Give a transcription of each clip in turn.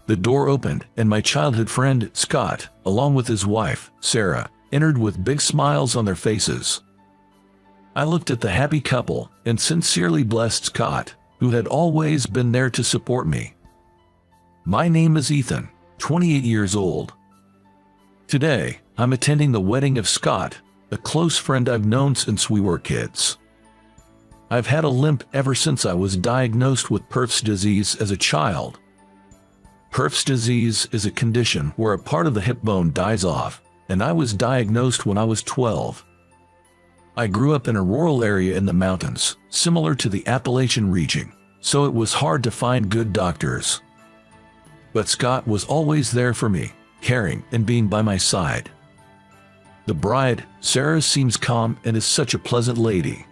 The door opened, and my childhood friend, Scott, along with his wife, Sarah, entered with big smiles on their faces. I looked at the happy couple and sincerely blessed Scott, who had always been there to support me. My name is Ethan, 28 years old. Today, I'm attending the wedding of Scott, a close friend I've known since we were kids. I've had a limp ever since I was diagnosed with Perthes disease as a child. Perthes disease is a condition where a part of the hip bone dies off, and I was diagnosed when I was 12. I grew up in a rural area in the mountains, similar to the Appalachian region, so it was hard to find good doctors. But Scott was always there for me, caring and being by my side. The bride, Sarah, seems calm and is such a pleasant lady.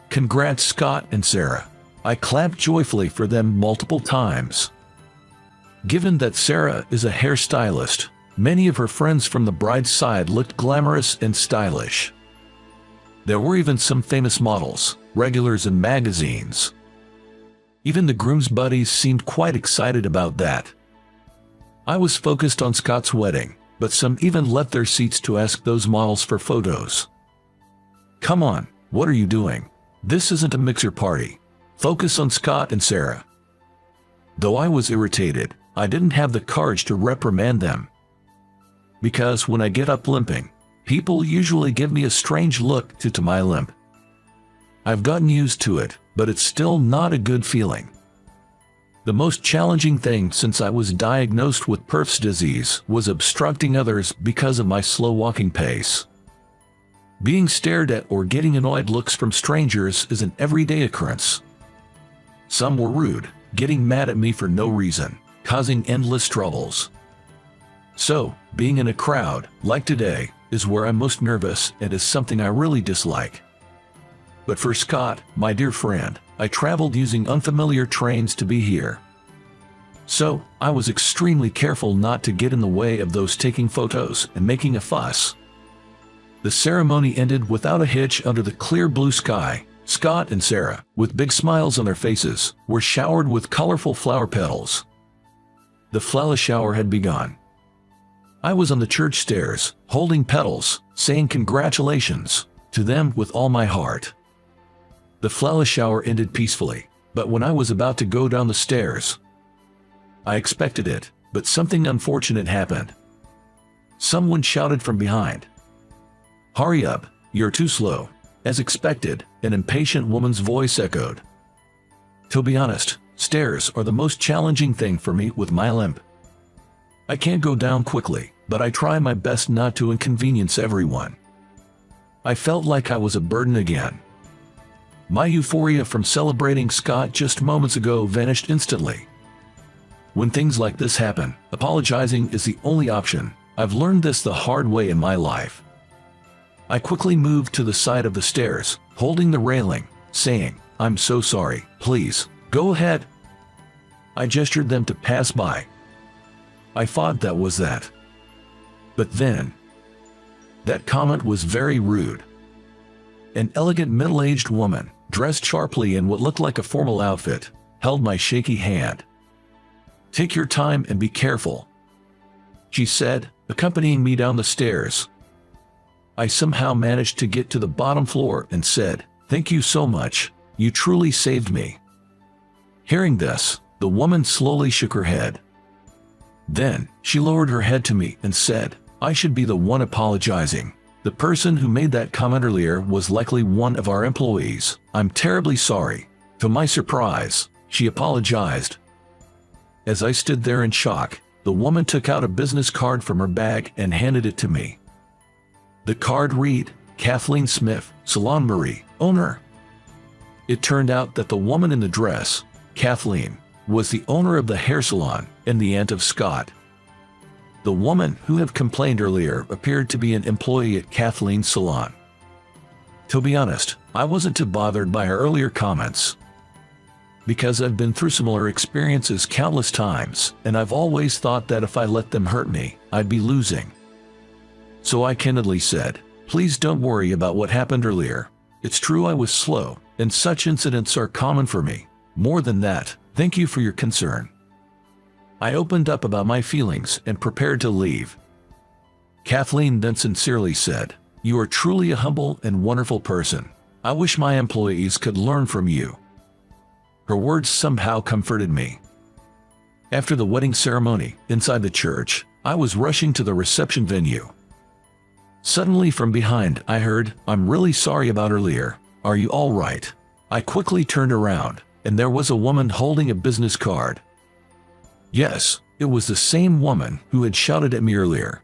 Congrats, Scott and Sarah. I clapped joyfully for them multiple times. Given that Sarah is a hairstylist, many of her friends from the bride's side looked glamorous and stylish. There were even some famous models, regulars in magazines. Even the groom's buddies seemed quite excited about that. I was focused on Scott's wedding, but some even left their seats to ask those models for photos. Come on, what are you doing? This isn't a mixer party. Focus on Scott and Sarah. Though I was irritated, I didn't have the courage to reprimand them. Because when I get up limping, people usually give me a strange look due to my limp. I've gotten used to it, but it's still not a good feeling. The most challenging thing since I was diagnosed with Perthes disease was obstructing others because of my slow walking pace. Being stared at or getting annoyed looks from strangers is an everyday occurrence. Some were rude, getting mad at me for no reason, causing endless troubles. So, being in a crowd, like today, is where I'm most nervous and is something I really dislike. But for Scott, my dear friend, I traveled using unfamiliar trains to be here. So, I was extremely careful not to get in the way of those taking photos and making a fuss. The ceremony ended without a hitch under the clear blue sky. Scott and Sarah, with big smiles on their faces, were showered with colorful flower petals. The flower shower had begun. I was on the church stairs, holding petals, saying congratulations to them with all my heart. The flower shower ended peacefully, but when I was about to go down the stairs, I expected it, but something unfortunate happened. Someone shouted from behind, "Hurry up, you're too slow." As expected, an impatient woman's voice echoed. To be honest, stairs are the most challenging thing for me with my limp. I can't go down quickly, but I try my best not to inconvenience everyone. I felt like I was a burden again. My euphoria from celebrating Scott just moments ago vanished instantly. When things like this happen, apologizing is the only option. I've learned this the hard way in my life. I quickly moved to the side of the stairs, holding the railing, saying, "I'm so sorry, please, go ahead." I gestured them to pass by. I thought that was that. But then, that comment was very rude. An elegant middle-aged woman, dressed sharply in what looked like a formal outfit, held my shaky hand. "Take your time and be careful," she said, accompanying me down the stairs. I somehow managed to get to the bottom floor and said, "Thank you so much, you truly saved me." Hearing this, the woman slowly shook her head. Then, she lowered her head to me and said, "I should be the one apologizing. The person who made that comment earlier was likely one of our employees. I'm terribly sorry." To my surprise, she apologized. As I stood there in shock, the woman took out a business card from her bag and handed it to me. The card read, "Kathleen Smith, Salon Marie, owner." It turned out that the woman in the dress, Kathleen, was the owner of the hair salon and the aunt of Scott. The woman who had complained earlier appeared to be an employee at Kathleen's salon. To be honest, I wasn't too bothered by her earlier comments. Because I've been through similar experiences countless times, and I've always thought that if I let them hurt me, I'd be losing. So I candidly said, "Please don't worry about what happened earlier. It's true I was slow, and such incidents are common for me. More than that, thank you for your concern." I opened up about my feelings and prepared to leave. Kathleen then sincerely said, "You are truly a humble and wonderful person. I wish my employees could learn from you." Her words somehow comforted me. After the wedding ceremony, inside the church, I was rushing to the reception venue. Suddenly from behind, I heard, "I'm really sorry about earlier. Are you all right?" I quickly turned around, and there was a woman holding a business card. Yes, it was the same woman who had shouted at me earlier.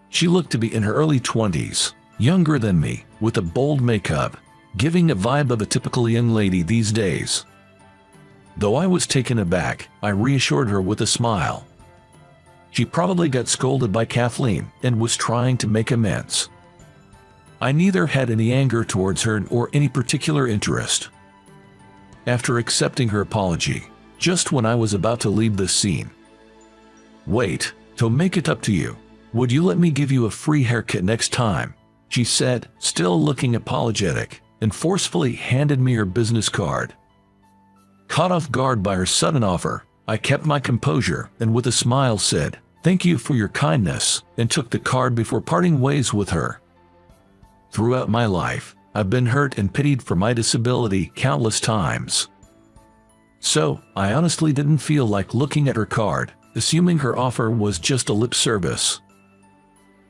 She looked to be in her early 20s, younger than me, with a bold makeup, giving a vibe of a typical young lady these days. Though I was taken aback, I reassured her with a smile. She probably got scolded by Kathleen and was trying to make amends. I neither had any anger towards her or any particular interest. After accepting her apology, just when I was about to leave the scene. "Wait, to make it up to you. Would you let me give you a free haircut next time?" she said, still looking apologetic, and forcefully handed me her business card. Caught off guard by her sudden offer, I kept my composure and with a smile said, "Thank you for your kindness," and took the card before parting ways with her. Throughout my life, I've been hurt and pitied for my disability countless times. So, I honestly didn't feel like looking at her card, assuming her offer was just a lip service.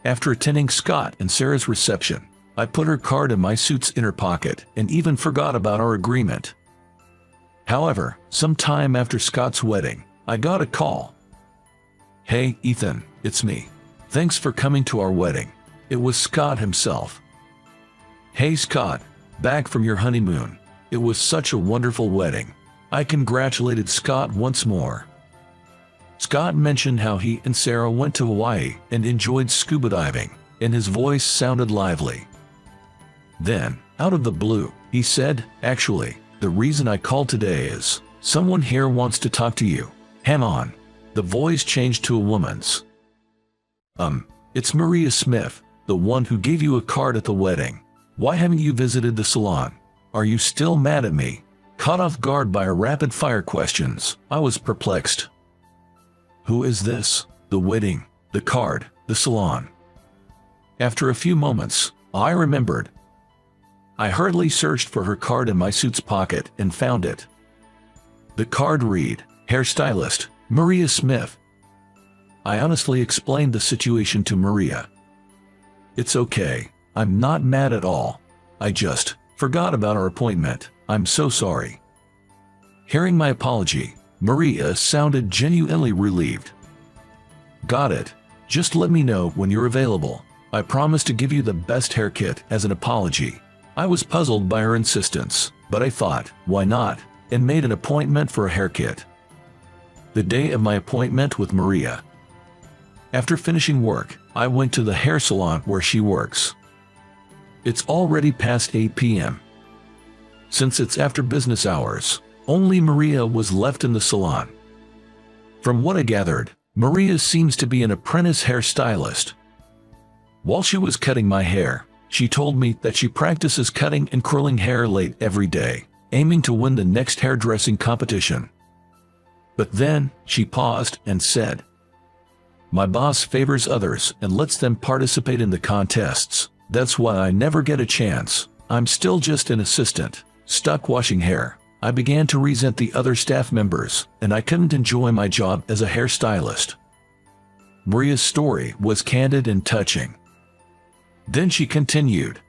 After attending Scott and Sarah's reception, I put her card in my suit's inner pocket and even forgot about our agreement. However, sometime after Scott's wedding, I got a call. "Hey, Ethan, it's me. Thanks for coming to our wedding." It was Scott himself. "Hey Scott, back from your honeymoon. It was such a wonderful wedding." I congratulated Scott once more. Scott mentioned how he and Sarah went to Hawaii and enjoyed scuba diving, and his voice sounded lively. Then, out of the blue, he said, "Actually, the reason I called today is, someone here wants to talk to you." Hang on. The voice changed to a woman's. It's Maria Smith, the one who gave you a card at the wedding. Why haven't you visited the salon? Are you still mad at me?" Caught off guard by her rapid-fire questions, I was perplexed. Who is this? The wedding, the card, the salon. After a few moments, I remembered. I hurriedly searched for her card in my suit's pocket and found it. The card read, "Hairstylist, Maria Smith." I honestly explained the situation to Maria. "It's okay, I'm not mad at all. I just forgot about our appointment. I'm so sorry." Hearing my apology, Maria sounded genuinely relieved. "Got it. Just let me know when you're available. I promise to give you the best haircut as an apology." I was puzzled by her insistence, but I thought, why not, and made an appointment for a haircut. The day of my appointment with Maria. After finishing work, I went to the hair salon where she works. It's already past 8 p.m. Since it's after business hours, only Maria was left in the salon. From what I gathered, Maria seems to be an apprentice hairstylist. While she was cutting my hair, she told me that she practices cutting and curling hair late every day, aiming to win the next hairdressing competition. But then, she paused and said, "My boss favors others and lets them participate in the contests. That's why I never get a chance. I'm still just an assistant, stuck washing hair." I began to resent the other staff members, and I couldn't enjoy my job as a hairstylist. Maria's story was candid and touching. Then she continued.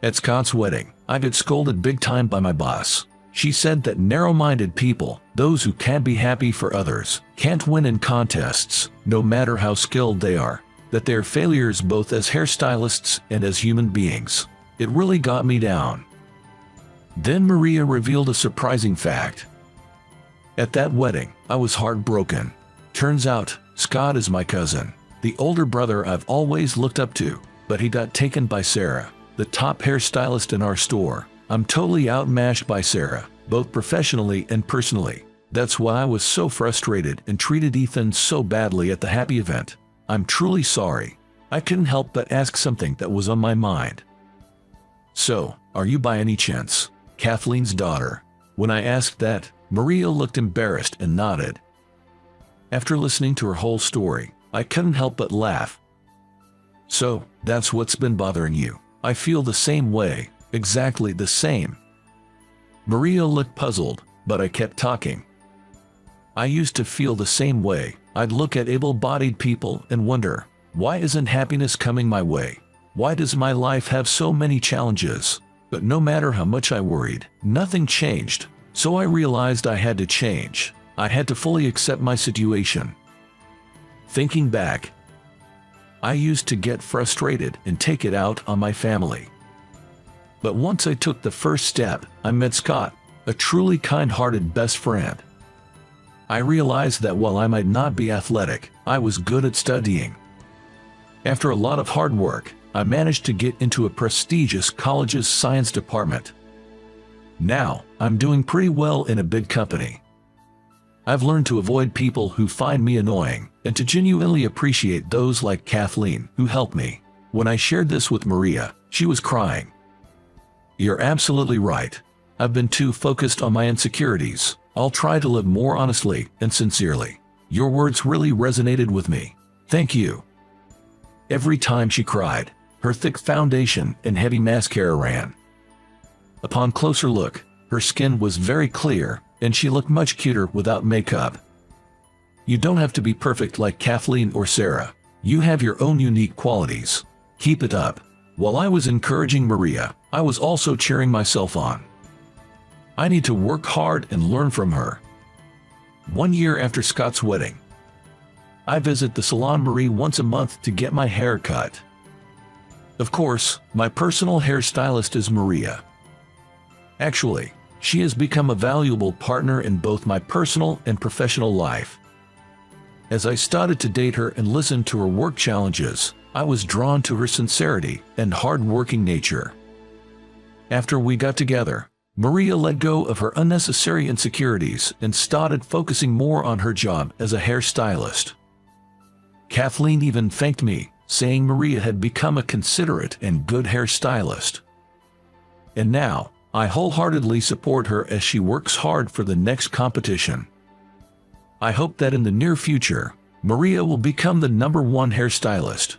"At Scott's wedding, I got scolded big time by my boss. She said that narrow-minded people, those who can't be happy for others, can't win in contests, no matter how skilled they are, that they're failures both as hairstylists and as human beings." It really got me down. Then Maria revealed a surprising fact. At that wedding, I was heartbroken. Turns out, Scott is my cousin, the older brother I've always looked up to, but he got taken by Sarah, the top hairstylist in our store. I'm totally outmatched by Sarah, both professionally and personally. That's why I was so frustrated and treated Ethan so badly at the happy event. I'm truly sorry. I couldn't help but ask something that was on my mind. "So, are you by any chance Kathleen's daughter?" When I asked that, Maria looked embarrassed and nodded. After listening to her whole story, I couldn't help but laugh. So, that's what's been bothering you. I feel the same way, exactly the same. Maria looked puzzled, but I kept talking. I used to feel the same way. I'd look at able-bodied people and wonder, why isn't happiness coming my way? Why does my life have so many challenges? But no matter how much I worried, nothing changed. So I realized I had to change. I had to fully accept my situation. Thinking back, I used to get frustrated and take it out on my family. But once I took the first step, I met Scott, a truly kind-hearted best friend. I realized that while I might not be athletic, I was good at studying. After a lot of hard work, I managed to get into a prestigious college's science department. Now, I'm doing pretty well in a big company. I've learned to avoid people who find me annoying, and to genuinely appreciate those like Kathleen who helped me. When I shared this with Maria, she was crying. You're absolutely right. I've been too focused on my insecurities. I'll try to live more honestly and sincerely. Your words really resonated with me. Thank you. Every time she cried, her thick foundation and heavy mascara ran. Upon closer look, her skin was very clear, and she looked much cuter without makeup. You don't have to be perfect like Kathleen or Sarah. You have your own unique qualities. Keep it up. While I was encouraging Maria, I was also cheering myself on. I need to work hard and learn from her. 1 year after Scott's wedding, I visit the Salon Marie once a month to get my hair cut. Of course, my personal hairstylist is Maria. Actually, she has become a valuable partner in both my personal and professional life. As I started to date her and listen to her work challenges, I was drawn to her sincerity and hard-working nature. After we got together, Maria let go of her unnecessary insecurities and started focusing more on her job as a hairstylist. Kathleen even thanked me, saying Maria had become a considerate and good hairstylist. And now, I wholeheartedly support her as she works hard for the next competition. I hope that in the near future, Maria will become the #1 hairstylist.